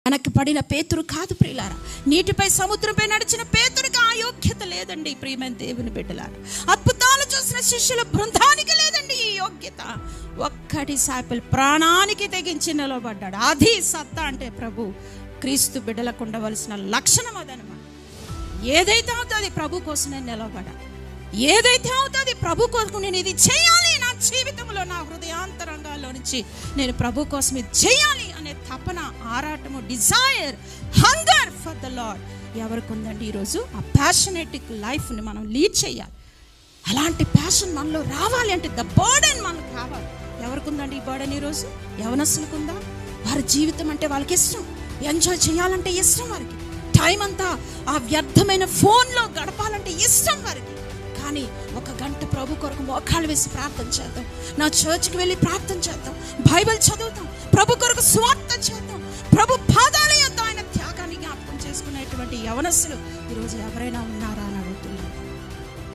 మనకు పడిన పేతురు కాదు ప్రియులారా. నీటిపై సముద్రంపై నడిచిన పేతురుకి ఆ యోగ్యత లేదండి ప్రియమైన దేవుని బిడ్డలారా. అద్భుతాలు చూసిన శిష్యుల బృందానికి లేదండి ఈ యోగ్యత. ఒక్క డిసైపుల్ ప్రాణానికి తెగించి నిలబడ్డాడు. అది సత్తా అంటే ప్రభు క్రీస్తు బిడ్డలకు ఉండవలసిన లక్షణం అదనమాట. ఏదైతే అవుతుంది ప్రభు కోసం నేను నిలబడాలి, ఏదైతే అవుతుంది ప్రభు కోసం నేను ఇది చేయాలి, నా జీవితంలో నా హృదయాంతరంగాల్లో నుంచి నేను ప్రభు కోసం ఇది చేయాలి అనే తపన, ఆరాటము, desire, hunger for the Lord ఎవరికి ఉందండి ఈరోజు? ఆ ప్యాషనేటిక్ లైఫ్ని మనం లీడ్ చేయాలి. అలాంటి ప్యాషన్ మనలో రావాలి అంటే ద బర్డెన్ మనకు రావాలి. ఎవరికి ఉందండి ఈ బర్డెన్ ఈరోజు? యవనస్తులకు ఉందా? వారి జీవితం అంటే వాళ్ళకి ఇష్టం, ఎంజాయ్ చేయాలంటే ఇష్టం, వారికి టైం అంతా ఆ వ్యర్థమైన ఫోన్లో గడపాలంటే ఇష్టం వారికి. కానీ ఒక గంట ప్రభు కొరకు మోకాళ్ళు వేసి ప్రార్థన చేద్దాం, నా చర్చ్కి వెళ్ళి ప్రార్థన చేద్దాం, బైబిల్ చదువుతాం, ప్రభు కొరకు స్వార్థ చేద్దాం, ప్రభు పాదాల యొద్ద ఆయన త్యాగాన్ని జ్ఞాపకం చేసుకునేటువంటి యవనస్తులు ఈరోజు ఎవరైనా ఉన్నారా?